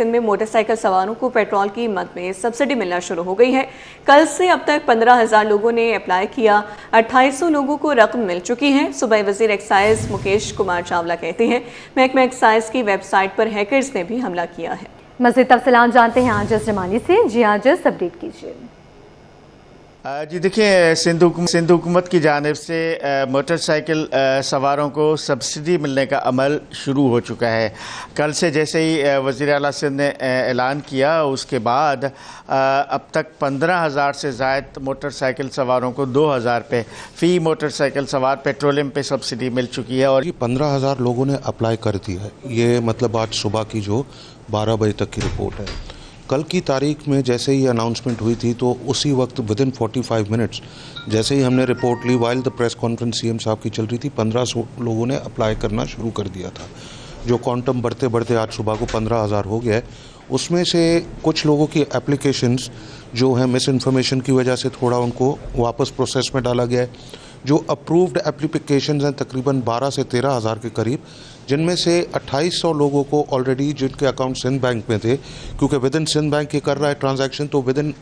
सिंध में मोटरसाइकिल सवारों को पेट्रोल की कीमत में सब्सिडी मिलना शुरू हो गई है। कल से अब तक 15,000 लोगों ने अप्लाई किया, 2800 लोगों को रकम मिल चुकी है। सूबाई वजीर एक्साइज मुकेश कुमार चावला कहते हैं महकमा एक्साइज की वेबसाइट पर हैकर्स ने भी हमला किया है। मज़ीद तफसीलात जानते हैं आजिज़ जमानी से। जी आजिज़, अपडेट कीजिए। जी देखिए, सिंध हुकूमत की जानिब से मोटरसाइकिल सवारों को सब्सिडी मिलने का अमल शुरू हो चुका है। कल से जैसे ही वज़ीर आला सिंध ने ऐलान किया, उसके बाद अब तक 15,000 से ज़ायद मोटरसाइकिल सवारों को 2,000 रुपये फ़ी मोटरसाइकिल सवार पेट्रोलियम पे सब्सिडी मिल चुकी है। और 15,000 लोगों ने अप्लाई कर दी है। ये मतलब आज सुबह की जो 12 बजे तक की रिपोर्ट है। कल की तारीख में जैसे ही अनाउंसमेंट हुई थी तो उसी वक्त विदिन 45 मिनट्स जैसे ही हमने रिपोर्ट ली, while the press conference CM साहब की चल रही थी, 1500 लोगों ने अप्लाई करना शुरू कर दिया था। जो क्वांटम बढ़ते बढ़ते आज सुबह को 15,000 हो गया है। उसमें से कुछ लोगों की एप्लीकेशंस जो हैं मिस इन्फॉर्मेशन की वजह से थोड़ा उनको वापस प्रोसेस में डाला गया है। जो अप्रूव्ड एप्लीकेशंस हैं तकरीबन 12 से 13,000 के करीब, जिनमें से 2800 लोगों को ऑलरेडी जिनके अकाउंट सिंध बैंक में थे, क्योंकि विदिन सिंध बैंक ये कर रहा है ट्रांजैक्शन, तो विदिन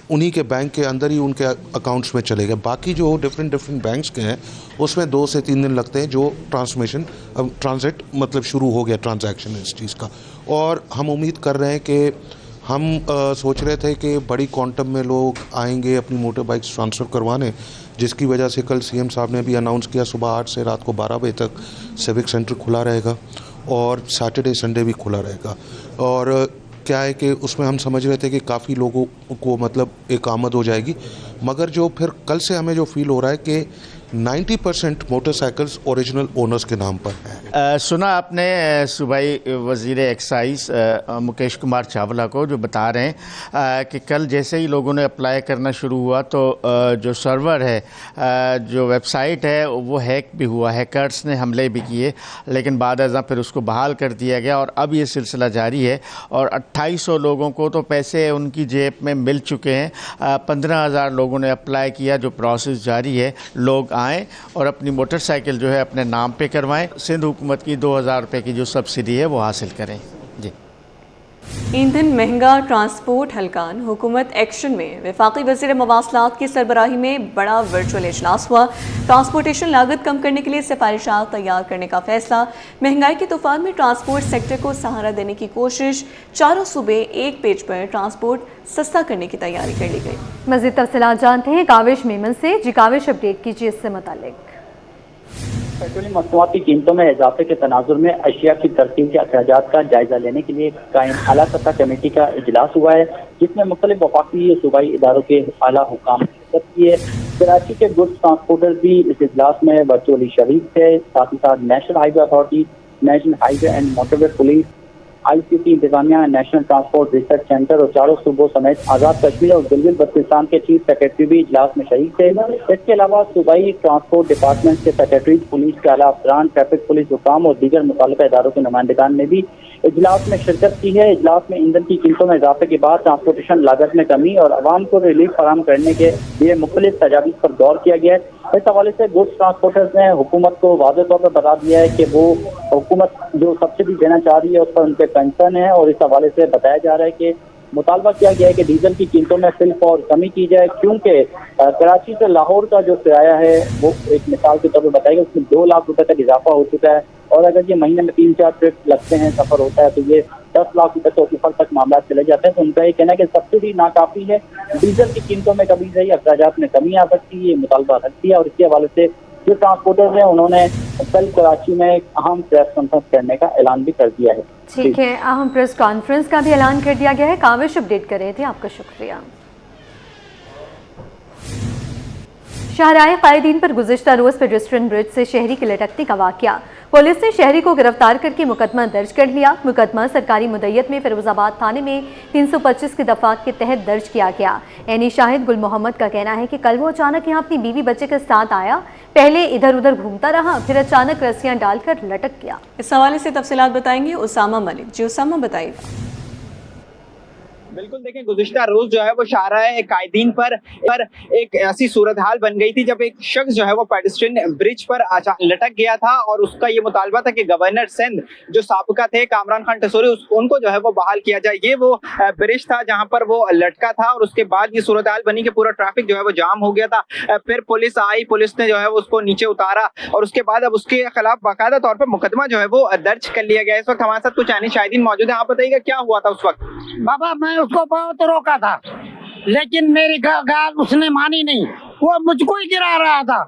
उन्हीं के बैंक के अंदर ही उनके अकाउंट्स में चले गए। बाकी जो डिफरेंट बैंक्स के हैं उसमें 2 से 3 दिन लगते हैं जो ट्रांजिट मतलब शुरू हो गया ट्रांजैक्शन इस चीज़ का। और हम उम्मीद कर रहे हैं कि हम सोच रहे थे कि बड़ी क्वांटम में लोग आएंगे अपनी मोटर बाइक्स ट्रांसफ़र करवाने, जिसकी वजह से कल सीएम साहब ने भी अनाउंस किया सुबह 8 से रात को 12 बजे तक सिविक सेंटर खुला रहेगा और सैटरडे संडे भी खुला रहेगा। और क्या है कि उसमें हम समझ रहे थे कि काफ़ी लोगों को मतलब एक आमद हो जाएगी, मगर जो फिर कल से हमें जो फील हो रहा है कि 90% मोटरसाइकिल्स ओरिजिनल ओनर्स के नाम पर है। सुना आपने सूबाई वज़ीर एक्साइज मुकेश कुमार चावला को जो बता रहे हैं कि कल जैसे ही लोगों ने अप्लाई करना शुरू हुआ तो जो सर्वर है, जो वेबसाइट है, वो हैक भी हुआ, हैकर्स ने हमले भी किए, लेकिन बाद अज़ां फिर उसको बहाल कर दिया गया और अब ये सिलसिला जारी है। और 2800 लोगों को तो पैसे उनकी जेब में मिल चुके हैं। 15,000 लोगों ने अप्लाई किया। जो प्रोसेस जारी है, लोग आएँ और अपनी मोटरसाइकिल जो है अपने नाम पे करवाएं। सिंध हुकूमत की 2,000 रुपये की जो सब्सिडी है वो हासिल करें। जी। ईंधन महंगा, ट्रांसपोर्ट हलकान, हुकूमत एक्शन में। वफाकी वज़ीर मवासलात की सरबराही में बड़ा वर्चुअल इजलास हुआ। ट्रांसपोर्टेशन लागत कम करने के लिए सिफारिशात तैयार करने का फैसला। महंगाई के तूफान में ट्रांसपोर्ट सेक्टर को सहारा देने की कोशिश। चारों सूबे एक पेज पर ट्रांसपोर्ट सस्ता करने की तैयारी कर ली गई। मज़ीद तफसीलात जानते हैं काविश मेमन से। जी काविश, अपडेट कीजिए इससे मुतालिक। पेट्रोलियम मसनूआत की कीमतों में इजाफे के तनाजुर में अशिया की तरतीब के अखराजात का जायजा लेने के लिए कायम आला सतह कमेटी का इजलास हुआ है, जिसमें मुख्तलिफ वफाकी सूबाई इदारों के आला हुकाम ने शिरकत की है। कराची के गुड्स ट्रांसपोर्टर भी इस इजलास में वर्चुअली शरीक थे। साथ ही साथ national highway authority, national highway and motorway police, ICT इंतजामिया, नेशनल ट्रांसपोर्ट रिसर्च सेंटर और चारों सूबों समेत आज़ाद कश्मीर और गिलगित बल्तिस्तान के चीफ सेक्रेटरी भी इजलास में शरीक थे। इसके अलावा सूबाई ट्रांसपोर्ट डिपार्टमेंट के सेक्रेटरी, पुलिस के आला अफसरान, ट्रैफिक पुलिस हुकाम और दीगर मुताल्लिका इदारों के नुमाइंदगान ने भी इजलास में शिरकत की है। इजलास में ईंधन की कीमतों में इजाफे के बाद ट्रांसपोर्टेशन लागत में कमी और आवाम को रिलीफ फराहम करने के लिए मुख्तलिफ तजावीज़ पर गौर किया गया है। इस हवाले से गुड्स ट्रांसपोर्टर्स ने हुकूमत को वाज़ेह तौर पर बता दिया है कि वो हुकूमत जो सब्सिडी देना चाह रही है उस पर उनके कंसर्न है। और इस हवाले से बताया जा रहा है कि मुतालबा किया गया है कि डीजल की कीमतों में फिल और कमी की जाए, क्योंकि कराची से लाहौर का जो किराया है वो एक मिसाल के तौर पर बताएगा, उसमें 2 लाख रुपए तक इजाफा हो चुका है। और अगर ये महीने में 3-4 ट्रिप लगते हैं, सफर होता है, तो ये 10 लाख रुपए से ऊपर तक मामला चले जाते हैं। तो उनका ये कहना है कि सब्सिडी नाकाफी है, डीजल की कीमतों में कमी रही, अखराजात में कमी आ सकती है, ये मुतालबा रखती है। और इसके हवाले से जो ट्रांसपोर्टर्स हैं उन्होंने कल कराची में एक अहम प्रेस कॉन्फ्रेंस करने का ऐलान भी कर दिया है। ठीक है, अहम प्रेस कॉन्फ्रेंस का भी ऐलान कर दिया गया है। काविश, अपडेट कर रहे थे, आपका शुक्रिया। शाहराह कायदीन पर गुज़िश्ता रोज पेडेस्ट्रियन ब्रिज से शहरी की लटकने का वाक़या। पुलिस ने शहरी को गिरफ्तार करके मुकदमा दर्ज कर लिया। मुकदमा सरकारी मुद्दत में फिरोजाबाद थाने में 325 की दफात के तहत दर्ज किया गया। एनी शाहिद गुल मोहम्मद का कहना है कि कल वो अचानक यहाँ अपनी बीवी बच्चे के साथ आया, पहले इधर उधर घूमता रहा, फिर अचानक रस्सियां डालकर लटक गया। इस हवाले से तफसीलात बताएंगे उसामा मलिक। जी उसामा, बताइएगा। बिल्कुल देखें, गुज़िश्ता रोज जो है वो शाहराह कायदीन पर एक ऐसी सूरत हाल बन गई थी जब एक शख्स जो है वो पेडेस्ट्रियन ब्रिज पर लटक गया था और उसका ये मुतालबा था कि गवर्नर सिंध जो साबिका थे कामरान खान टसूरी उनको जो है वो बहाल किया जाए। ये वो ब्रिज था जहां पर वो लटका था और उसके बाद ये सूरत हाल बनी कि पूरा ट्रैफिक जो है वो जाम हो गया था। फिर पुलिस आई, पुलिस ने जो है वो उसको नीचे उतारा और उसके बाद अब उसके खिलाफ बाकायदा तौर पर मुकदमा जो है वो दर्ज कर लिया गया। इस वक्त हमारे साथ कुछ आने शाहिदीन मौजूद है। आप बताइएगा क्या हुआ था उस वक्त? बाबा मैं उसको बहुत रोका था लेकिन मेरी गाल उसने मानी नहीं, वो मुझको ही गिरा रहा था।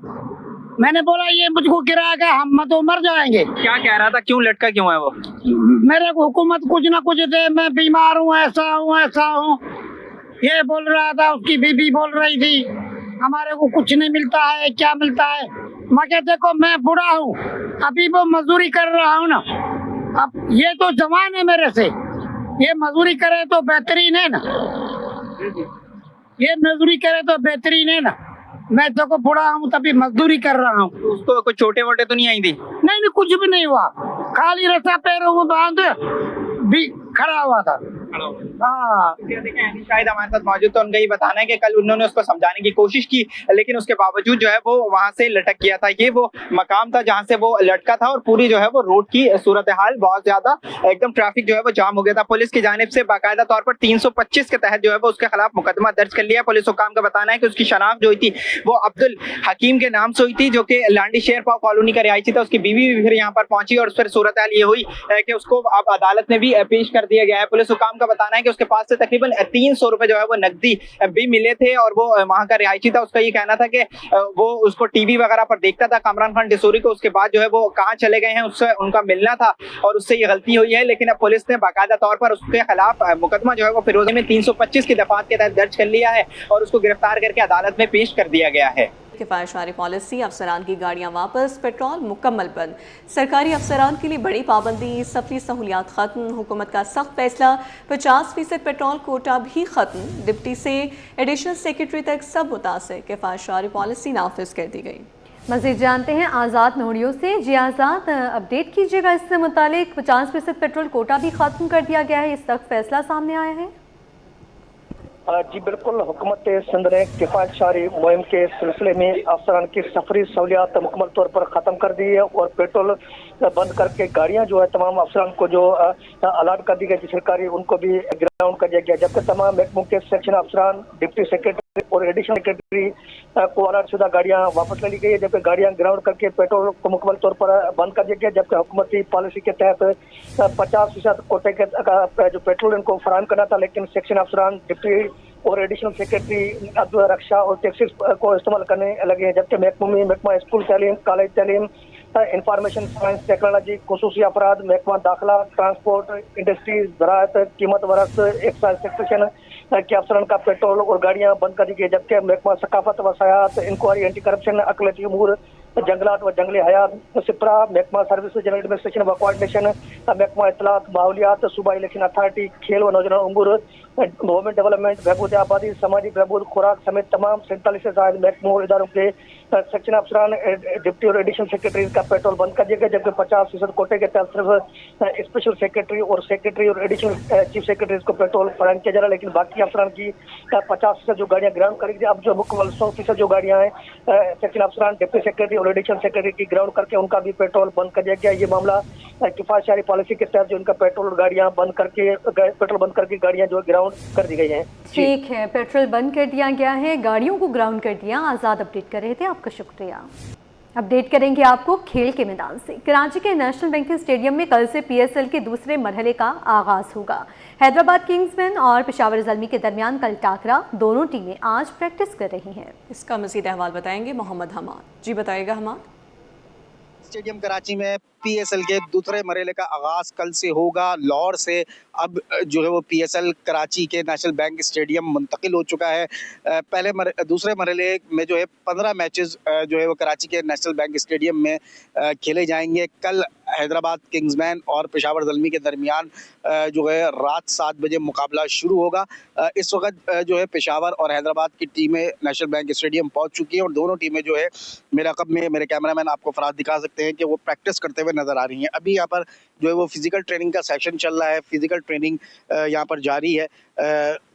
मैंने बोला ये मुझको गिराएगा हम तो मर जाएंगे। क्या कह रहा था, क्यों लटका क्यों है वो? मेरे को हुकूमत कुछ ना कुछ दे, मैं बीमार हूँ, ऐसा हूँ ये बोल रहा था। उसकी बीबी बोल रही थी हमारे को कुछ नहीं मिलता है, क्या मिलता है। मगर देखो मैं बूढ़ा हूँ, अभी वो मजदूरी कर रहा हूँ ना, अब ये तो जवान है मेरे से, ये मजदूरी करे तो बेहतरीन है ना, ये मजदूरी करे तो बेहतरीन है ना। मैं देखो बूढ़ा हूँ तभी मजदूरी कर रहा हूँ। उसको कुछ छोटे वोटे तो नहीं आई थी? नहीं कुछ भी नहीं हुआ, खाली रस्सा पैरों को बांध भी खड़ा हुआ था। हाँ शायद हमारे साथ मौजूद तो उनका ही बताना है कि कल उन्होंने उसको समझाने की कोशिश की लेकिन उसके बावजूद जो है वो वहां से लटक गया था। ये वो मकाम था जहां से वो लटका था और पूरी जो है वो रोड की सूरत हाल बहुत ज्यादा एकदम ट्रैफिक जो है वो जाम हो गया था। पुलिस की जानिब से बाकायदा तौर पर 325 के तहत जो है वो उसके खिलाफ मुकदमा दर्ज कर लिया। पुलिस हुकाम का बताना है कि उसकी शनाख्त जो हुई थी वो अब्दुल हकीम के नाम से हुई थी जो कि लांडी शेरपाव कॉलोनी का रिहायशी था। उसकी बीवी भी फिर यहाँ पर पहुंची और उस पर सूरत हाल ये हुई कि उसको अब अदालत में भी पेश कर दिया गया है। पुलिस हुकाम का बताना है कि उसके पास से तकरीबन 300 रुपए जो है वो नकदी भी मिले थे और वो वहां का रिहायशी था। उसका ये कहना था कि वो उसको टीवी वगैरह पर देखता था कामरान खान टसूरी को, उसके बाद जो है वो कहाँ चले गए हैं उससे उनका मिलना था और उससे ये गलती हुई है। लेकिन अब पुलिस ने बाकायदा तौर पर उसके खिलाफ मुकदमा जो है वो फिरोजी में 325 की दफात के तहत दर्ज कर लिया है और उसको गिरफ्तार करके अदालत में पेश कर दिया गया है। किफायतशारी पॉलिसी, अफसरान की गाड़ियां वापस, पेट्रोल मुकम्मल बंद, सरकारी अफसरान के लिए बड़ी पाबंदी, सफरी सहूलियात खत्म, हुकूमत का सख्त फैसला, 50% पेट्रोल कोटा भी खत्म, डिप्टी से एडिशनल सेक्रेटरी तक सब मुतासिर, किफायतशारी पॉलिसी नाफिज कर दी गई। मज़ीद जानते हैं आज़ाद नोड़ियों से। जी आज़ाद, अपडेट कीजिएगा इससे मुतालिक। 50% पेट्रोल कोटा भी ख़त्म कर दिया गया है, इस तक फैसला सामने आया है। जी बिल्कुल, हुकूमत सिंध ने किफ़ायतशारी मुहिम के सिलसिले में अफसरान की सफरी सहूलियात मुकम्मल तौर पर ख़त्म कर दी है और पेट्रोल बंद करके गाड़ियां जो है तमाम अफसरान को जो अलाट कर दी गई सरकारी उनको भी ग्राउंड कर दिया गया, जबकि तमाम महकमों के सेक्शन अफसरान, डिप्टी सेक्रेटरी और एडिशनल सेक्रेटरी को अलर्ट शुदा गाड़ियां वापस ले ली गई है, जबकि गाड़ियां ग्राउंड करके पेट्रोल को मुकम्मल तौर पर बंद कर दिया गया। जबकि हुकूमती पॉलिसी के तहत 50% कोटे के जो पेट्रोल इनको फराहम करना था, लेकिन सेक्शन अफसरान, डिप्टी और एडिशनल सेक्रेटरी अब रक्षा और टैक्सीज को इस्तेमाल करने लगे हैं। जबकि महकमा स्कूल तालीम, कॉलेज तालीम, इंफॉर्मेशन साइंस टेक्नोलॉजी, खुसूसी अफराद, महकमा दाखिला, ट्रांसपोर्ट, इंडस्ट्रीज, ज़राअत, कीमत वरस, एक्साइज सेक्शन के अफसरान का पेट्रोल और गाड़ियां बंद कर दी गई। जबकि महकमा सकाफत व सयाहत, इंक्वायरी, एंटी करप्शन, अकलती उमूर, जंगलात व जंगली हयात, सिपरा, महकमा सर्विस जनरल एडमिनिस्ट्रेशन व कोऑर्डिनेशन, महकमा इत्तलात, माहौलियात, सूबाई इलेक्शन अथॉरिटी, खेल व नौजवान उमूर, गवर्नमेंट डेवलपमेंट, बहबूद आबादी, समाजी बहबूद, खुराक समेत तमाम 47 से ज्यादा महकमों और इदारों के सेक्शन अफसरान, डिप्टी और एडिशनल सेक्रेटरी का पेट्रोल बंद कर दिया गया। जबकि 50% कोटे के तहत सिर्फ स्पेशल सेक्रेटरी और एडिशनल चीफ सेक्रेटरी को पेट्रोल फराहम किया जा रहा है, लेकिन बाकी अफसरान की 50% जो गाड़ियां ग्राउंड करेगी, अब जो मुकम्मल 100% जो गाड़ियां हैं सेक्शन अफसरान, डिप्टी सेक्रेटरी और एडिशनल सेक्रेटरी की ग्राउंड करके उनका भी पेट्रोल बंद कर दिया गया। ये मामला किफायतशारी पॉलिसी के तहत जो उनका पेट्रोल बंद करके गाड़ियां जो ग्राउंड कर दी गई हैं। ठीक है, पेट्रोल बंद कर दिया गया है, गाड़ियों को ग्राउंड कर दिया। आज़ाद अपडेट कर रहे थे, आपका शुक्रिया। अपडेट करेंगे आपको खेल के मैदान से। कराची के नेशनल बैंकिंग स्टेडियम में कल से PSL के दूसरे मरहले का आगाज होगा। हैदराबाद किंग्समैन और पेशावर ज़ल्मी के दरमियान कल टाकरा, दोनों टीमें आज प्रैक्टिस कर रही हैं। इसका मज़ीद अहवाल बताएंगे मोहम्मद हमाद। जी बताइएगा हमाद। स्टेडियम कराची में PSL के दूसरे मरहले का आगाज़ कल से होगा। लाहौर से अब जो है वो PSL कराची के नेशनल बैंक स्टेडियम मुंतकिल हो चुका है। दूसरे मरहले में जो है 15 मैचेस जो है वो कराची के नेशनल बैंक स्टेडियम में खेले जाएंगे। कल हैदराबाद किंग्समैन और पेशावर ज़ल्मी के दरमियान जो है रात 7 बजे मुकाबला शुरू होगा। इस वक्त जो है पेशावर और हैदराबाद की टीमें नेशनल बैंक स्टेडियम पहुँच चुकी हैं और दोनों टीमें जो है मेरे कैमरामैन आपको फराज दिखा सकते हैं कि वो प्रैक्टिस करते हुए हुए नजर आ रही हैं। अभी यहाँ पर जो है वो फिजिकल ट्रेनिंग का सेशन चल रहा है, फिजिकल ट्रेनिंग यहाँ पर जारी है।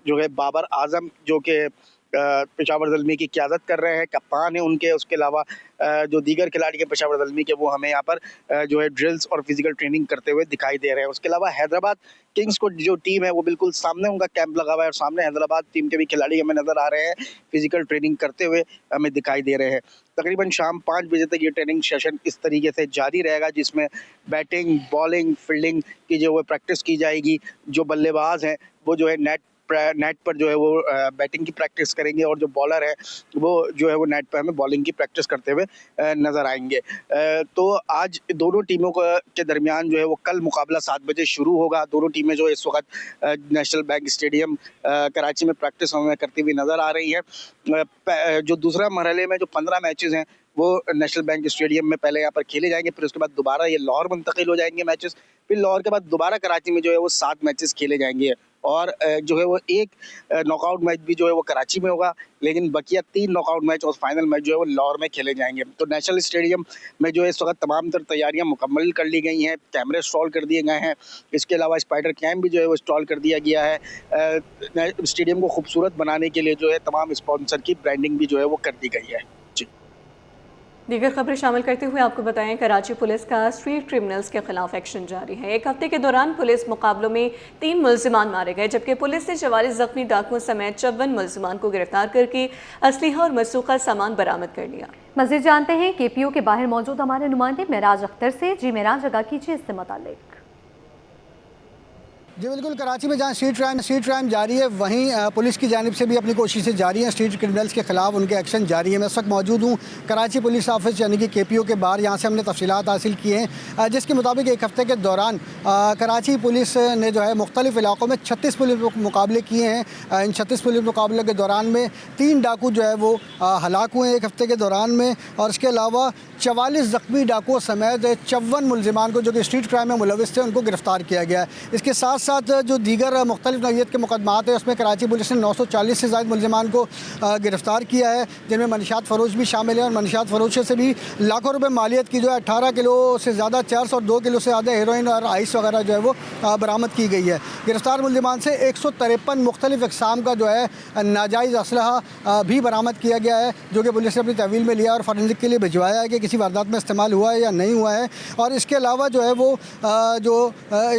जो है बाबर आजम जो कि पेशावर ज़ल्मी की क़यादत कर रहे हैं, कप्तान हैं उनके, उसके अलावा जो दीगर खिलाड़ी हैं पेशावर ज़ल्मी के, वो हमें यहाँ पर जो है ड्रिल्स और फिजिकल ट्रेनिंग करते हुए दिखाई दे रहे हैं। उसके अलावा हैदराबाद किंग्स को जो टीम है वो बिल्कुल सामने उनका कैंप लगा हुआ है और सामने हैदराबाद टीम के भी खिलाड़ी हमें नजर आ रहे हैं, फिजिकल ट्रेनिंग करते हुए हमें दिखाई दे रहे हैं। तकरीबन शाम 5 बजे तक ये ट्रेनिंग सेशन इस तरीके से जारी रहेगा, जिसमें बैटिंग, बॉलिंग, फील्डिंग की जो है प्रैक्टिस की जाएगी। जो बल्लेबाज हैं वो जो है नेट पर जो है वो बैटिंग की प्रैक्टिस करेंगे और जो बॉलर है वो जो है वो नेट पर हमें बॉलिंग की प्रैक्टिस करते हुए नज़र आएंगे। तो आज दोनों टीमों के दरमियान जो है वो कल मुकाबला 7 बजे शुरू होगा। दोनों टीमें जो इस वक्त नेशनल बैंक स्टेडियम कराची में प्रैक्टिस हमें करती हुई नज़र आ रही है। जो दूसरा मरहले में जो 15 मैचेज़ हैं वो नेशनल बैंक स्टेडियम में पहले यहाँ पर खेले जाएंगे, फिर उसके बाद दोबारा ये लाहौर मुंतकिल हो जाएंगे मैचेस, फिर लाहौर के बाद दोबारा कराची में जो है वो 7 मैचेस खेले जाएंगे और जो है वो एक नॉकआउट मैच भी जो है वो कराची में होगा, लेकिन बकिया 3 नॉकआउट मैच और फाइनल मैच जो है वो लाहौर में खेले जाएंगे। तो नेशनल स्टेडियम में जो है इस वक्त तमाम तर तैयारियां मुकम्मल कर ली गई हैं, कैमरे इंस्टॉल कर दिए गए हैं, इसके अलावा स्पाइडर कैम भी जो है वो इंस्टॉल कर दिया गया है। स्टेडियम को खूबसूरत बनाने के लिए जो है तमाम स्पॉन्सर की ब्रांडिंग भी जो है वो कर दी गई है। जी, दीगर खबरें शामिल करते हुए आपको बताएं, कराची पुलिस का स्ट्रीट क्रिमिनल्स के खिलाफ एक्शन जारी है। एक हफ्ते के दौरान पुलिस मुकाबलों में 3 मुल्जिमान मारे गए, जबकि पुलिस ने 44 जख्मी डाकुओं समेत 54 मुल्जिमान को गिरफ्तार करके असलहा और मसूखा सामान बरामद कर लिया। मज़ीद जानते हैं KPO के बाहर मौजूद हमारे नुमाइंदे मेराज अख्तर से। जी मेराज, आगाह कीजिए इससे मुताल्लिक। जी बिल्कुल, कराची में जहाँ स्ट्रीट क्राइम जारी है, वहीं पुलिस की जानिब से भी अपनी कोशिशें जारी हैं। स्ट्रीट क्रिमिनल्स के खिलाफ उनके एक्शन जारी है। मैं इस वक्त मौजूद हूँ कराची पुलिस ऑफिस यानी कि KPO के बाहर। यहाँ से हमने तफसीलात हासिल की हैं, जिसके मुताबिक एक हफ्ते के दौरान कराची पुलिस ने जो है मुख्तलिफ इलाकों में 36 पुलिस मुकाबले किए हैं। इन 36 पुलिस मुकाबले के दौरान में 3 डाकू जो है वो हलाक हुए हैं एक हफ्ते के दौरान में, और इसके अलावा 44 जख्मी डाकुओं समेत 54 मुल्जिमान को जो कि स्ट्रीट क्राइम में मुलविस थे उनको गिरफ्तार किया गया है। इसके साथ साथ जो दीगर मुख्तलिफ नौइयत के मुकदमात है उसमें कराची पुलिस ने 940 से ज़ायद मुल्जिमान को गिरफ्तार किया है, जिनमें मनशात फ़रोश भी शामिल है। और मनशात फ़रोश से भी लाखों रुपए मालियत की जो है 18 किलो से ज़्यादा चर्स और 2 किलो से ज़्यादा हेरोइन और आइस वगैरह जो है वो बरामद की गई है। गिरफ्तार मुल्जिमान से 153 मुख्तलिफ इक़साम का जो है नाजायज़ असलहा भी बरामद किया गया है, जो कि पुलिस ने अपनी तहवील में लिया और फॉरेंसिक के लिए भिजवाया है कि किसी वारदात में इस्तेमाल हुआ है या नहीं हुआ है। और इसके अलावा जो है वो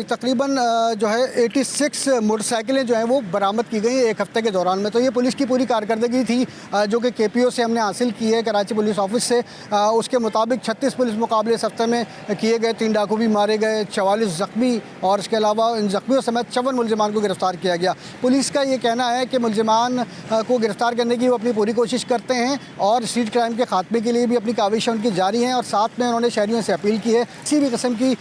तकरीबन जो है 86 मोटरसाइकिलें जो हैं वो बरामद की गई एक हफ्ते के दौरान में। तो ये पुलिस की पूरी कारकर्दगी थी जो कि KPO से हमने हासिल की है, कराची पुलिस ऑफिस से। उसके मुताबिक 36 पुलिस मुकाबले इस हफ्ते में किए गए, 3 डाकू भी मारे गए, 44 जख्मी और इसके अलावा इन जख्मियों समेत 54 मुल्जिमान को गिरफ्तार किया गया। पुलिस का ये कहना है कि मुल्जिमान को गिरफ्तार करने की वो अपनी पूरी कोशिश करते हैं और स्ट्रीट क्राइम के खात्मे के लिए भी अपनी काविशें उनकी जारी हैं। और साथ में उन्होंने शहरियों से अपील की है किसी भी किस्म की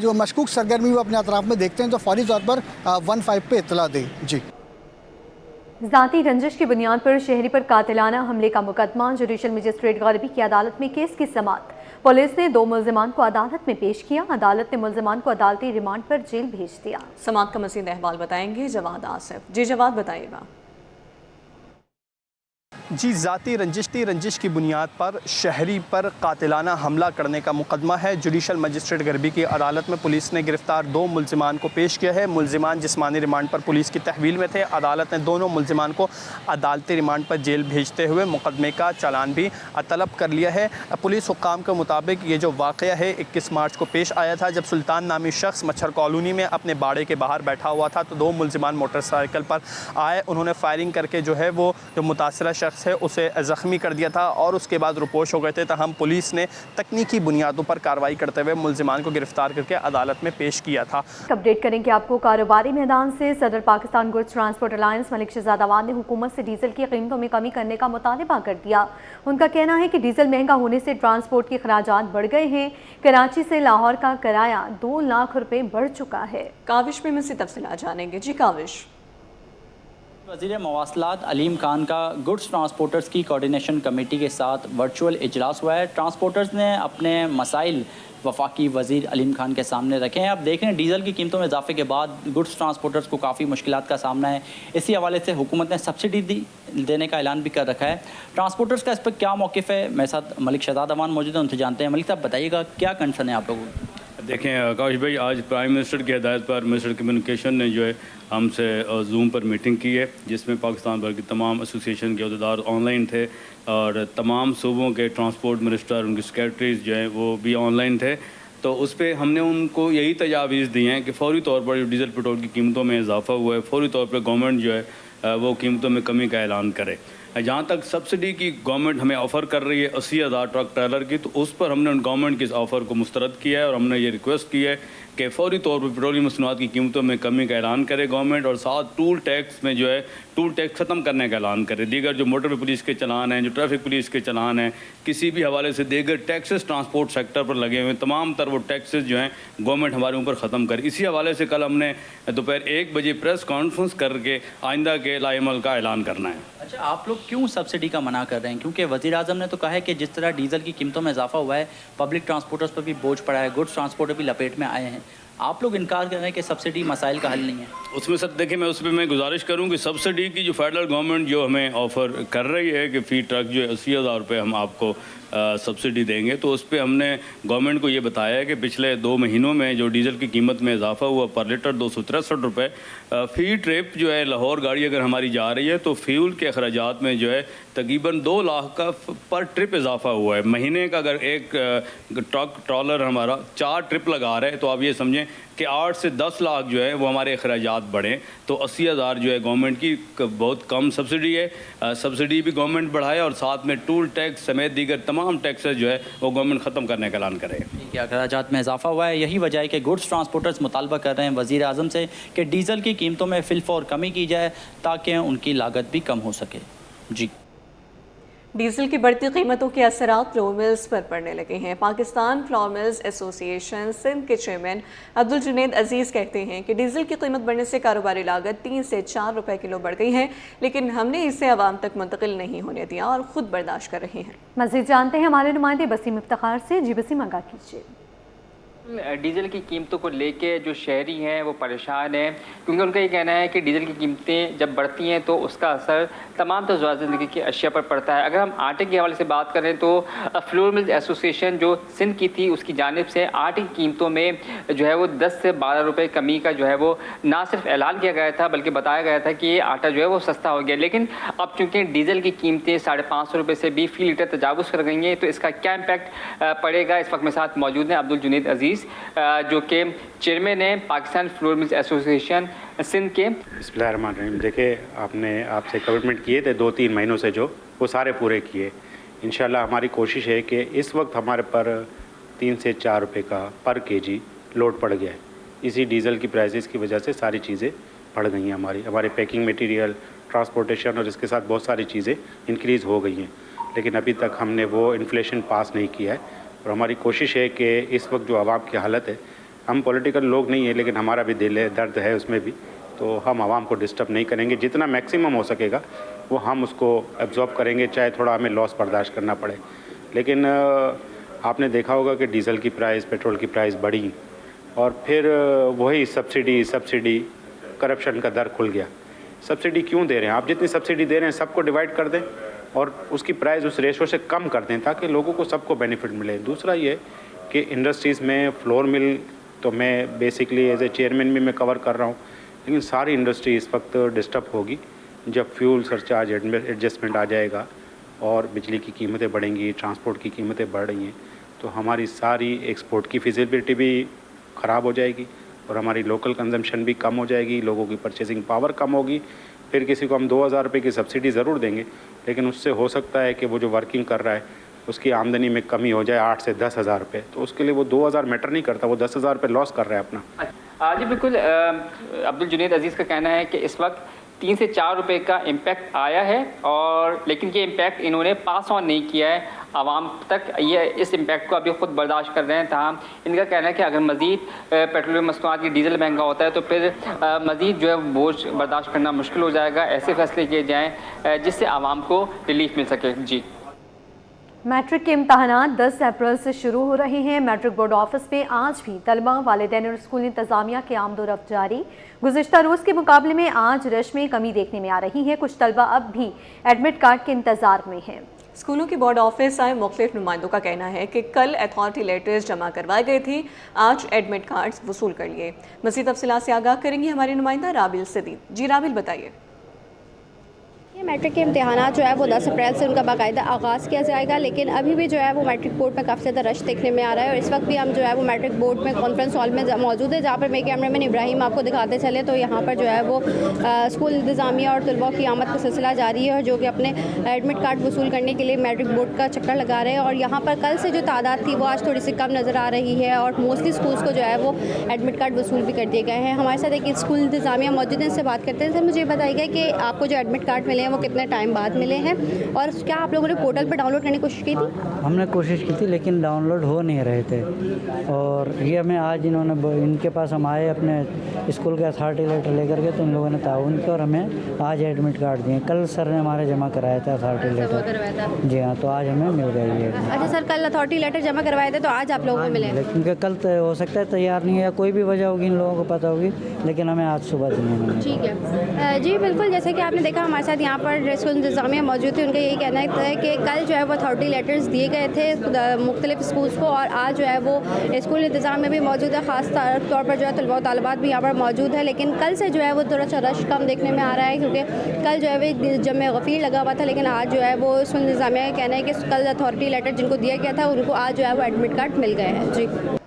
जो मशकूक सरगर्मी वो अपने अतराफ में देखते हैं तो फौरी तौर पर 15 पे इत्तला दें। जी, ज़ाती रंजिश की बुनियाद पर शहरी पर कातिलाना हमले का मुकदमा, जुडिशल मजिस्ट्रेट गरबी की अदालत में केस की समाअत। पुलिस ने 2 मुल्जिमान को अदालत में पेश किया। अदालत ने मुल्जिमान को अदालती रिमांड पर जेल भेज दिया। समाअत का मज़ीद अहवाल बताएंगे जवाद आसिफ। जी जवाद, बताइएगा। जी, ज़ाती रंजिश की बुनियाद पर शहरी पर कातिलाना हमला करने का मुकदमा है। जुडिशल मजिस्ट्रेट गरबी की अदालत में पुलिस ने गिरफ्तार 2 मुल्जिमान को पेश किया है। मुल्जिमान जिस्मानी रिमांड पर पुलिस की तहवील में थे। अदालत ने दोनों मुल्जिमान को अदालती रिमांड पर जेल भेजते हुए मुकदमे का चालान भी तलब कर लिया है। पुलिस हुक्काम के मुताबिक ये जो वाक़या है 21 मार्च को पेश आया था, जब सुल्तान नामी शख्स मच्छर कॉलोनी में अपने बाड़े के बाहर बैठा हुआ था तो 2 मुल्जिमान मोटरसाइकिल पर आए। उन्होंने फायरिंग करके जो है वो जो मुतासरा शख्स है उसे ज़ख्मी कर दिया था और उसके बाद रुपोश हो गए थे। तहम पुलिस ने तकनीकी बुनियादों पर कार्रवाई करते हुए मुल्जिमान को गिरफ्तार करके अदालत में पेश किया था। अपडेट करेंगे आपको कारोबारी मैदान से। सदर Pakistan goods transport alliance Malik Shahzad Awan ने हुकूमत से डीजल की कीमतों में कमी करने का मुतालबा कर दिया। उनका कहना है कि डीजल महंगा होने से ट्रांसपोर्ट के खराजात बढ़ गए हैं। कराची से लाहौर का किराया 2 लाख रुपए बढ़ चुका है। काविश में से तफसीलात जानेंगे। जी काविश। वज़ीर मवासलात अलीम खान का गुड्स ट्रांसपोर्टर्स की कोऑर्डिनेशन कमेटी के साथ वर्चुअल इजलास हुआ है। ट्रांसपोर्टर्स ने अपने मसाइल वफाकी वज़ीर अलीम खान के सामने रखे हैं। अब देख रहे हैं डीज़ल की कीमतों में इजाफे के बाद गुड्स ट्रांसपोर्टर्स को काफ़ी मुश्किलात का सामना है। इसी हवाले से हुकूमत ने सब्सिडी देने का ऐलान भी कर रखा है। ट्रांसपोर्टर्स का इस पर क्या मौक़िफ़ है? मेरे साथ मलिक शहजाद अवान मौजूद है, उनसे जानते हैं। मलिक साहब बताइएगा क्या कंसर्न है आप लोगों को? देखें आकाश भाई, आज प्राइम मिनिस्टर की हिदायत पर मिनिस्टर कम्युनिकेशन ने जो है हमसे जूम पर मीटिंग की है, जिसमें पाकिस्तान भर के तमाम एसोसिएशन के अहदेदार ऑनलाइन थे और तमाम सूबों के ट्रांसपोर्ट मिनिस्टर, उनके सेक्रेटरीज जो हैं वो भी ऑनलाइन थे। तो उस पर हमने उनको यही तजावीज़ दी हैं कि फौरी तौर पर जो डीज़ल पेट्रोल की कीमतों में इजाफा हुआ है, फौरी तौर पर गवर्नमेंट जो है वो कीमतों में कमी का ऐलान करे। जहाँ तक सब्सिडी की गवर्नमेंट हमें ऑफ़र कर रही है 80,000 ट्रक ट्रेलर की, तो उस पर हमने उन गवर्नमेंट के इस ऑफ़र को मुस्तरद किया है और हमने ये रिक्वेस्ट की है कि फ़ौरी तौर पर पेट्रोलियम मसनूआत की कीमतों में कमी का ऐलान करे गवर्नमेंट, और साथ टूल टैक्स में जो है टूल टैक्स ख़त्म करने का ऐलान करे। दीगर जो मोटर पुलिस के चलान हैं, जो ट्रैफिक पुलिस के चलान हैं, किसी भी हवाले से दीगर टैक्सेस ट्रांसपोर्ट सेक्टर पर लगे हुए तमाम तर वो टैक्सेस जो हैं गवर्नमेंट हमारे ऊपर ख़त्म करे। इसी हवाले से कल हमने दोपहर 1 बजे प्रेस कॉन्फ्रेंस करके आइंदा के लाएमल का ऐलान करना है। अच्छा, आप लोग क्यों सब्सिडी का मना कर रहे हैं? क्योंकि वज़ीर आज़म ने तो कहा है कि जिस तरह डीजल की कीमतों में इजाफा हुआ है, पब्लिक ट्रांसपोर्टर्स पर भी बोझ पड़ा है, गुड्स ट्रांसपोर्टर भी लपेट में आए हैं। आप लोग इनकार कर रहे हैं कि सब्सिडी मसाइल का हल नहीं है। उसमें सर देखिए, मैं उस पर मैं गुजारिश करूँ कि सब्सिडी की जो फेडरल गवर्नमेंट जो हमें ऑफ़र कर रही है कि फ़ी ट्रक जो है 80,000 रुपये हम आपको सब्सिडी देंगे, तो उस पर हमने गवर्नमेंट को ये बताया है कि पिछले 2 महीनों में जो डीज़ल की कीमत में इजाफा हुआ पर लीटर 263 रुपये फ़ी ट्रिप जो है लाहौर गाड़ी अगर हमारी जा रही है तो फ्यूल के अखराजात में जो है तकरीबन 2 लाख का पर ट्रिप इजाफा हुआ है। महीने का अगर एक ट्रक ट्रॉलर हमारा 4 ट्रिप लगा रहे हैं तो आप ये समझें कि 8 से 10 लाख जो है वो हमारे अखराजात बढ़ें। तो 80,000 जो है गवर्नमेंट की बहुत कम सब्सिडी है। सब्सिडी भी गवर्नमेंट बढ़ाए और साथ में टूल टैक्स समेत दीगर तमाम टैक्सेस जो है वो गवर्नमेंट ख़त्म करने का ऐलान करे। अखराजात में इजाफा हुआ है, यही वजह है कि गुड्स ट्रांसपोर्टर्स मुतालबा कर रहे हैं वज़ीर आज़म से कि डीज़ल की कीमतों में फिलफौर कमी की जाए ताकि उनकी लागत भी कम हो सके। जी, डीजल की बढ़ती कीमतों के असरात फ्लोर मिल्स पर पड़ने लगे हैं। Pakistan flour mills association Sindh के चेयरमैन अब्दुल जुनैद अजीज़ कहते हैं कि डीजल की कीमत बढ़ने से कारोबारी लागत 3 से 4 रुपए किलो बढ़ गई है, लेकिन हमने इसे आवाम तक मुंतकिल नहीं होने दिया और ख़ुद बर्दाश्त कर रहे हैं। मज़ीद जानते हैं हमारे नुमाइंदे बसीम इफ्तिखार से। जी बसीम, आगाह कीजिए। डीजल की कीमतों को लेके जो शहरी हैं वो परेशान हैं, क्योंकि उनका ये कहना है कि डीजल की कीमतें जब बढ़ती हैं तो उसका असर तमाम तज़ार ज़िंदगी की अशिया पर पड़ता है। अगर हम आटे के हवाले से बात करें तो फ्लोर मिल्स एसोसिएशन जो सिंध की थी उसकी जानिब से आटे की कीमतों में जो है वो 10 से 12 रुपये कमी का जो है वो ना सिर्फ ऐलान किया गया था बल्कि बताया गया था कि ये आटा जो है वो सस्ता हो गया। लेकिन अब चूँकि डीजल की कीमतें 550 रुपये से भी फ़ी लीटर तजावुज़ कर गई हैं, तो इसका क्या इम्पैक्ट पड़ेगा। इस वक्त मेरे साथ मौजूद हैं अब्दुल जुनैद अजीज़ जो कि चेयरमैन है Pakistan flour mills association Sindh के। बिस्मिल्लाहिर्रहमानिर्रहीम। देखिए, आपने आपसे कमिटमेंट किए थे 2-3 महीनों से, जो वो सारे पूरे किए। इंशाल्लाह हमारी कोशिश है कि इस वक्त हमारे पर 3 से 4 रुपये का पर केजी लोड पड़ गया है। इसी डीज़ल की प्राइसेस की वजह से सारी चीज़ें बढ़ गई हैं। हमारी पैकिंग मटेरियल, ट्रांसपोर्टेशन और इसके साथ बहुत सारी चीज़ें इंक्रीज़ हो गई हैं, लेकिन अभी तक हमने वो इन्फ्लेशन पास नहीं किया है। और हमारी कोशिश है कि इस वक्त जो आवाम की हालत है, हम पॉलिटिकल लोग नहीं हैं लेकिन हमारा भी दिल है, दर्द है उसमें भी, तो हम आवाम को डिस्टर्ब नहीं करेंगे। जितना मैक्सिमम हो सकेगा वो हम उसको एब्जॉर्ब करेंगे, चाहे थोड़ा हमें लॉस बर्दाश्त करना पड़े। लेकिन आपने देखा होगा कि डीज़ल की प्राइस, पेट्रोल की प्राइस बढ़ी और फिर वही सब्सिडी करप्शन का दर खुल गया। सब्सिडी क्यों दे रहे हैं आप? जितनी सब्सिडी दे रहे हैं सबको डिवाइड कर दें और उसकी प्राइस उस रेशो से कम कर दें ताकि लोगों को सबको बेनिफिट मिले। दूसरा ये कि इंडस्ट्रीज़ में फ्लोर मिल तो मैं बेसिकली एज ए चेयरमैन भी मैं कवर कर रहा हूँ, लेकिन सारी इंडस्ट्री इस वक्त डिस्टर्ब होगी जब फ्यूल सरचार्ज एडजस्टमेंट आ जाएगा और बिजली की कीमतें बढ़ेंगी, ट्रांसपोर्ट की कीमतें बढ़ रही हैं, तो हमारी सारी एक्सपोर्ट की फिजिबिलिटी भी ख़राब हो जाएगी और हमारी लोकल कंजम्पशन भी कम हो जाएगी, लोगों की परचेसिंग पावर कम होगी। फिर किसी को हम 2,000 रुपये की सब्सिडी ज़रूर देंगे, लेकिन उससे हो सकता है कि वो जो वर्किंग कर रहा है उसकी आमदनी में कमी हो जाए 8 से 10,000 रुपये, तो उसके लिए वो 2,000 मैटर नहीं करता, वो 10,000 रुपये लॉस कर रहा है अपना। जी बिल्कुल, अब्दुल जुनैद अजीज़ का कहना है कि इस वक्त 3 से 4 रुपये का इम्पैक्ट आया है, और लेकिन ये इम्पैक्ट इन्होंने पास ऑन नहीं किया है आवाम तक। ये इस इम्पैक्ट को अभी ख़ुद बर्दाश्त कर रहे हैं। ताहम इनका कहना है कि अगर मज़ीद पेट्रोलियम मसनूआत की डीजल महंगा होता है तो फिर मज़ीद जो है बोझ बर्दाश्त करना मुश्किल हो जाएगा। ऐसे फैसले किए जाएँ जिससे आवाम को रिलीफ मिल सके। जी, मैट्रिक के इम्तहानात 10 अप्रैल से शुरू हो रहे हैं। मैट्रिक बोर्ड ऑफिस में आज भी तलबा, वालिदैन और स्कूल इंतजामिया के आमदोरफ्त जारी। गुज़िश्ता रोज़ के मुकाबले में आज रश में कमी देखने में आ रही है। कुछ तलबा अब भी एडमिट कार्ड के इंतज़ार में हैं। स्कूलों के बोर्ड ऑफिस आए मुख्तलिफ नुमाइंदों का कहना है कि कल अथॉरिटी लेटर्स जमा करवाए गए थे, आज एडमिट कार्ड्स वसूल कर लिए। मज़ीद तफसीलात से आगाह करेंगी हमारी नुमाइंदा राबिल सदीद। जी राबिल, बताइए। मैट्रिक के इम्तिहानात जो है वो 10 अप्रैल से उनका बाकायदा आगाज़ किया जाएगा, लेकिन अभी भी जो है वो मैट्रिक बोर्ड में काफ़ी ज़्यादा रश देखने में आ रहा है। और इस वक्त भी हम जो है वो मैट्रिक बोर्ड में कॉन्फ्रेंस हॉल में मौजूद है, जहाँ पर मेरे कैमरामैन इब्राहिम आपको दिखाते चले तो यहाँ पर जो है वो स्कूल इंतज़ामिया और तलबा की आमद का सिलसिला जारी है, और जो कि अपने एडमिट कार्ड वसूल करने के लिए मैट्रिक बोर्ड का चक्कर लगा रहे हैं। और यहाँ पर कल से जो तादाद थी वो आज थोड़ी सी कम नज़र आ रही है, और मोस्टली स्कूल्स को जो है वो एडमिट कार्ड वसूल भी कर दिए गए हैं। हमारे साथ एक स्कूल इंतज़ामिया मौजूद है, इनसे बात करते हैं। सर, मुझे बताइएगा कि आपको जो एडमिट कार्ड मिले हैं वो कितने टाइम बाद मिले हैं, और क्या आप लोगों ने पोर्टल पर डाउनलोड करने की कोशिश की थी? हमने कोशिश की थी लेकिन डाउनलोड हो नहीं रहे थे, और ये हमें आज इनके पास हम आए अपने स्कूल के अथॉरिटी लेटर लेकर के, तो इन लोगों ने ताउन किया और हमें आज एडमिट कार्ड दिए। कल सर ने हमारे जमा कराया था अथॉरिटी लेटर। जी हाँ, तो आज हमें मिल गई है। अच्छा सर, कल अथॉरिटी लेटर जमा करवाए थे तो आज आप लोगों को मिले? क्योंकि कल हो सकता है तैयार नहीं है या कोई भी वजह होगी, इन लोगों को पता होगी, लेकिन हमें आज सुबह दिए। ठीक है जी, बिल्कुल। जैसे कि आपने देखा हमारे साथ यहाँ पर स्कूल इंतज़ामिया मौजूद थे, उनका यही कहना है कि कल जो है वो अथॉरिटी लेटर्स दिए गए थे मुख्तलिफ स्कूल्स को, और आज जो है वो स्कूल इंतज़ाम में भी मौजूद है, ख़ास तौर पर जो है तलबा तालिबात भी यहाँ पर मौजूद है। लेकिन कल से जो है वो थोड़ा सा रश कम देखने में आ रहा है, क्योंकि कल जो है वो जमे गफ़ीर लगा हुआ था, लेकिन आज जो है वो स्कूल इंतज़ामिया का कहना है कि कल अथॉरिटी लेटर जिनको दिया गया था उनको आज जो है वो एडमिट कार्ड मिल गए हैं। जी।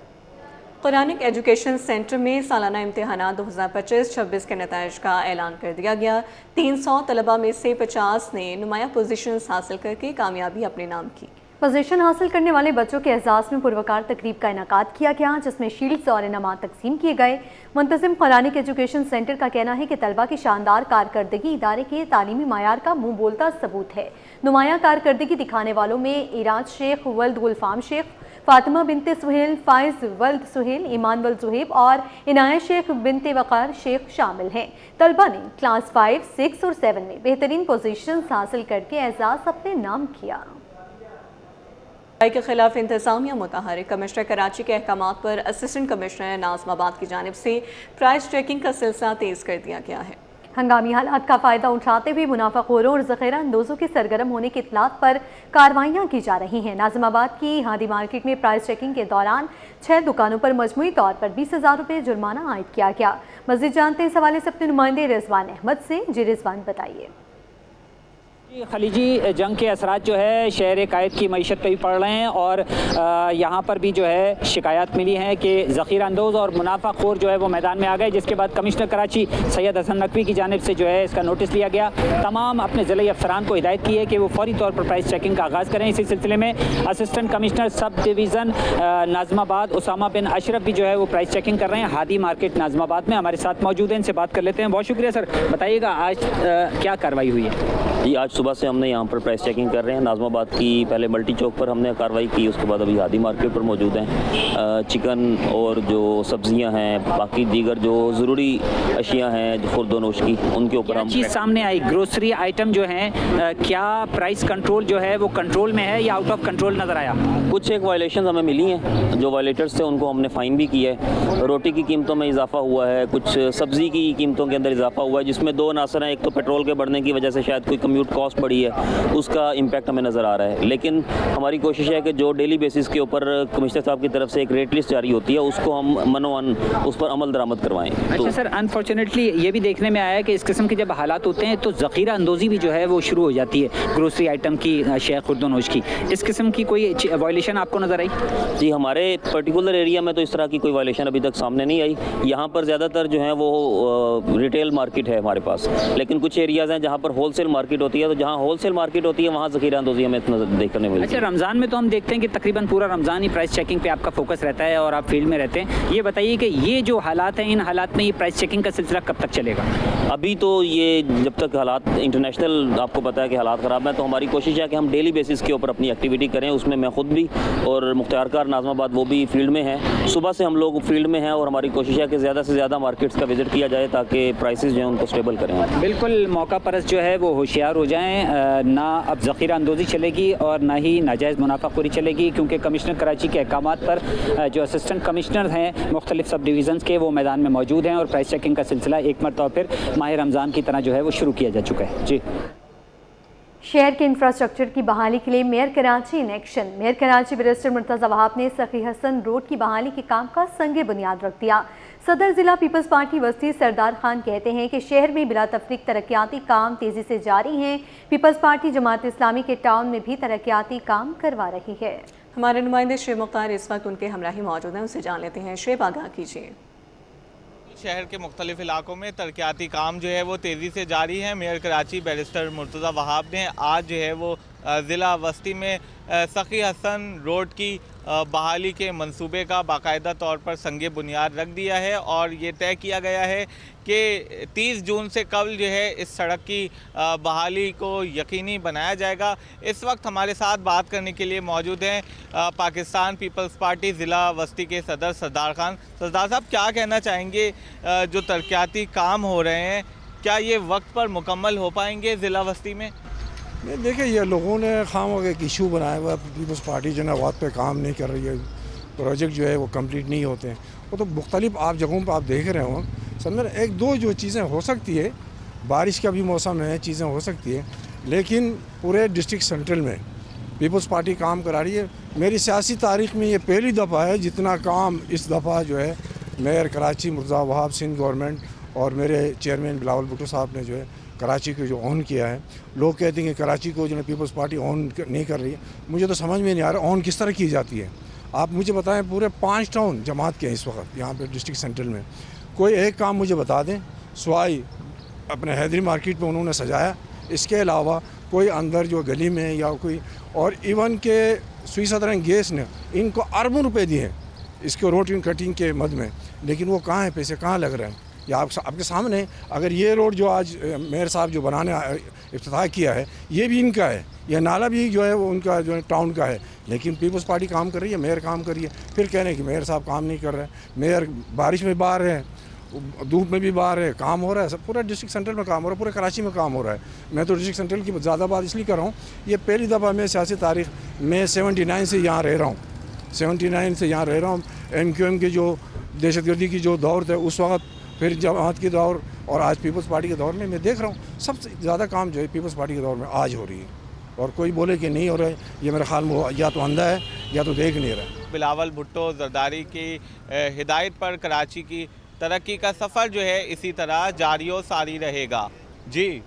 कुरानिक एजुकेशन सेंटर में सालाना इम्तिहानात 2025-26 के नताइज का ऐलान कर दिया गया। 300 तलबा में से 50 ने नुमाया पोजीशंस हासिल करके कामयाबी अपने नाम की। पोजीशन हासिल करने वाले बच्चों के एजाज़ में पुरवकार तकरीब का इनेकाद किया गया, जिसमें शील्ड्स और इनामात तकसीम किए गए। मुंतज़िम कुरानिक एजुकेशन सेंटर का कहना है कि तलबा की शानदार कारकर्दगी इदारे के तालीमी मायार का मुँह बोलता सबूत है। नुमाया कारकर्दगी दिखाने वालों में इराज शेख वल्द गुलफाम शेख, फातिमा बिनते सुहेल, फाइज वल्द सुहेल, ईमान वल्द जुहेब और इनायत शेख बिनते वक़ार शेख शामिल हैं। तलबा ने क्लास 5, 6 और 7 में बेहतरीन पोजीशंस हासिल करके एजाज़ अपने नाम किया। के खिलाफ इंतजामिया मुतहरिक। कमिश्नर कराची के अहकामात पर असिस्टेंट कमिश्नर नाज़माबाद की जानिब से प्राइस चेकिंग का सिलसिला तेज़ कर दिया गया है। हंगामी हालात का फ़ायदा उठाते हुए मुनाफाखोरों और ज़ख़ीरा अंदोज़ों के सरगर्म होने की इत्तलात पर कार्रवाइयाँ की जा रही हैं। नाज़माबाद की हादी मार्केट में प्राइस चेकिंग के दौरान 6 दुकानों पर मजमूई तौर पर 20,000 रुपये जुर्माना आयद किया गया। मज़ीद जानते हैं इस हवाले से अपने नुमाइंदे रिजवान अहमद से। जी रिजवान, बताइए। खलीजी जंग के असरात जो है शहर कायद की मईशत पे भी पड़ रहे हैं, और यहाँ पर भी जो है शिकायत मिली है कि ज़ख़ीरा अंदोज़ और मुनाफाखोर जो है वो मैदान में आ गए, जिसके बाद कमिश्नर कराची सैयद हसन नकवी की जानिब से जो है इसका नोटिस लिया गया। तमाम अपने ज़िले अफसरान को हिदायत की है कि वो फौरी तौर पर प्राइस चेकिंग का आगाज़ करें। इसी सिलसिले में assistant commissioner subdivision Nazamabad Usama bin Ashraf भी जो है वो प्राइस चेकिंग कर रहे हैं हादी मार्केट नाज़माबाद में। हमारे साथ मौजूद हैं, इनसे बात कर लेते हैं। बहुत शुक्रिया सर, बताइएगा आज क्या कार्रवाई हुई है? जी, आज सुबह से हमने यहाँ पर प्राइस चेकिंग कर रहे हैं। नाज़माबाद की पहले मल्टी चौक पर हमने कार्रवाई की, उसके बाद अभी हादी मार्केट पर मौजूद हैं। चिकन और जो सब्जियाँ हैं, बाकी दीगर जो ज़रूरी अशिया हैं जो खुर्दोनोश की, उनके ऊपर हम चीज़ सामने आई। ग्रोसरी आइटम जो हैं, क्या प्राइस कंट्रोल जो है वो कंट्रोल में है या आउट ऑफ कंट्रोल नज़र आया? कुछ एक वायलेशन हमें मिली हैं, जो वायलेटर्स थे उनको हमने फ़ाइन भी किया है। रोटी की कीमतों में इजाफा हुआ है, कुछ सब्ज़ी की कीमतों के अंदर इजाफा हुआ है, जिसमें 2 अनासर हैं। एक तो पेट्रोल के बढ़ने की वजह से शायद कोई कम्यूट कॉस्ट बढ़ी है, उसका इम्पैक्ट हमें नज़र आ रहा है। लेकिन हमारी कोशिश है कि जो डेली बेसिस के ऊपर कमिश्नर साहब की तरफ से एक रेट लिस्ट जारी होती है, उसको हम मनोवन उस पर अमल दरामद करवाएं। अच्छा सर, अनफॉर्चुनेटली ये भी देखने में आया है कि इस किस्म के जब हालात होते हैं तो ज़ख़ीरा अंदोज़ी भी जो है वो शुरू हो जाती है ग्रोसरी आइटम की, अशिया खुर्दोनोश की। इस किस्म की कोई वायलेशन आपको नज़र आई? जी, हमारे पर्टिकुलर एरिया में तो इस तरह की कोई वायलेशन अभी तक सामने नहीं आई। यहाँ पर ज़्यादातर जो है वो रिटेल मार्केट है हमारे पास, लेकिन कुछ एरियाज़ हैं जहाँ पर होलसेल मार्केट होती है, तो जहाँ होलसेल मार्केट होती है वहाँ ज़ख़ीरा अंदोज़ी हमें देखने मिलती है। अच्छा, रमज़ान में तो हम देखते हैं कि तकरीबन पूरा रमज़ान ही प्राइस चेकिंग पे आपका फोकस रहता है और आप फील्ड में रहते हैं। ये बताइए कि ये जो हालात हैं, इन हालात में ये प्राइस चेकिंग का सिलसिला कब तक चलेगा? अभी तो ये जब तक हालात इंटरनेशनल, आपको पता है कि हालात ख़राब हैं, तो हमारी कोशिश है कि हम डेली बेसिस के ऊपर अपनी एक्टिविटी करें। उसमें मैं खुद भी और मुख्तारकार नाज़माबाद वो भी फील्ड में हैं। सुबह से हम लोग फील्ड में हैं और हमारी कोशिश है कि ज़्यादा से ज़्यादा मार्केट्स का विज़िट किया जाए ताकि प्राइसेस जो हैं उनको स्टेबल करें। बिल्कुल मौका परस्त जो है वो होशियार हो जाएँ, ना अब ज़ख़ीरा अंदोज़ी चलेगी और ना ही नाजायज़ मुनाफाखोरी चलेगी, क्योंकि कमिश्नर कराची के अहकामात पर जो असिस्टेंट कमिश्नर हैं मुख्तलिफ सब डिवीज़न्स के, वो मैदान में मौजूद हैं और प्राइस चेकिंग का सिलसिला एक मरतबा फिर माह रमज़ान की तरह जो है वो शुरू किया जा चुका है। जी शहर के इंफ्रास्ट्रक्चर की बहाली के लिए mayor Karachi in action. Mayor Karachi barrister Murtaza Wahab ने सखी हसन रोड की बहाली के काम का संगे बुनियाद रख दिया। सदर जिला पीपल्स पार्टी वस्ती सरदार खान कहते हैं कि शहर में बिला तफरीक तरक्याती काम तेजी से जारी हैं। पीपल्स पार्टी जमात इस्लामी के टाउन में भी तरक्याती काम करवा रही है। हमारे नुमाइंदे शुएब मुख्तार इस वक्त उनके हमराही मौजूद हैं, उनसे जान लेते हैं। शुएब, आगाह कीजिए। शहर के मुख्तलिफ इलाकों में तरक्याती काम जो है वो तेज़ी से जारी है। मेयर कराची बैरिस्टर मुर्तज़ा वहाब ने आज जो है वो ज़िला वस्ती में सखी हसन रोड की बहाली के मंसूबे का बाकायदा तौर पर संगे बुनियाद रख दिया है और ये तय किया गया है कि 30 जून से कल जो है इस सड़क की बहाली को यकीनी बनाया जाएगा। इस वक्त हमारे साथ बात करने के लिए मौजूद हैं पाकिस्तान पीपल्स पार्टी ज़िला वस्ती के सदर सरदार खान। सरदार साहब, क्या कहना चाहेंगे, जो तरक्याती काम हो रहे हैं क्या ये वक्त पर मुकम्मल हो पाएंगे ज़िला वस्ती में? नहीं, देखिए, ये लोगों ने खामों एक इशू बनाया हुआ, पीपल्स पार्टी जो है वक्त पे काम नहीं कर रही है, प्रोजेक्ट जो है वो कंप्लीट नहीं होते हैं। वो तो मुख्तलिफ आप जगहों पर आप देख रहे हो। समझ एक दो जो चीज़ें हो सकती है, बारिश का भी मौसम है, चीज़ें हो सकती है, लेकिन पूरे डिस्ट्रिक्ट सेंट्रल में पीपल्स पार्टी काम करा रही है। मेरी सियासी तारीख़ में ये पहली दफ़ा है जितना काम इस दफ़ा जो है मेयर कराची मुर्तज़ा वहाब सिंध गवर्नमेंट और मेरे चेयरमैन बिलावल भुट्टो साहब ने जो है कराची को जो ऑन किया है। लोग कहते हैं कि कराची को जो है पीपल्स पार्टी ऑन नहीं कर रही है। मुझे तो समझ में नहीं आ रहा ऑन किस तरह की जाती है। आप मुझे बताएं, पूरे 5 टाउन जमात के हैं इस वक्त यहाँ पे डिस्ट्रिक्ट सेंट्रल में। कोई एक काम मुझे बता दें, स्वाई अपने हैदरी मार्केट में उन्होंने सजाया, इसके अलावा कोई अंदर जो गली में या कोई, और इवन के सुई सदर गैस ने इनको अरबों रुपए दिए हैं इसके रोड कटिंग के मद में, लेकिन वो कहाँ है, पैसे कहाँ लग रहे हैं? या आपके सामने। अगर ये रोड जो आज मेयर साहब जो बनाने इफ्तिताह किया है ये भी इनका है, यह नाला भी जो है वो उनका जो है टाउन का है, लेकिन पीपल्स पार्टी काम कर रही है, मेयर काम कर रही है। फिर कह रहे हैं कि मेयर साहब काम नहीं कर रहे हैं। मेयर बारिश में बाहर है, धूप में भी बाहर है, काम हो रहा है, सब पूरा डिस्ट्रिक्ट सेंट्रल में काम हो रहा है, पूरे कराची में काम हो रहा है। मैं तो डिस्ट्रिक्ट सेंट्रल की ज़्यादा बात इसलिए कर रहा हूँ, ये पहली दफ़ा मैं सियासी तारीख में 79 से यहाँ रह रहा हूँ, 79 से यहाँ रह रहा हूँ। MQM के जो दहशतगर्दी की जो दौर थे उस वक्त, फिर जमात के दौर और आज पीपल्स पार्टी के दौर में मैं देख रहा हूँ सबसे ज़्यादा काम जो है पीपल्स पार्टी के दौर में आज हो रही है। और कोई बोले कि नहीं हो रहा है, ये मेरे ख्याल में या तो अंधा है या तो देख नहीं रहा है। बिलावल भुट्टो जरदारी की हिदायत पर कराची की तरक्की का सफ़र जो है इसी तरह जारी व सारी रहेगा। जी।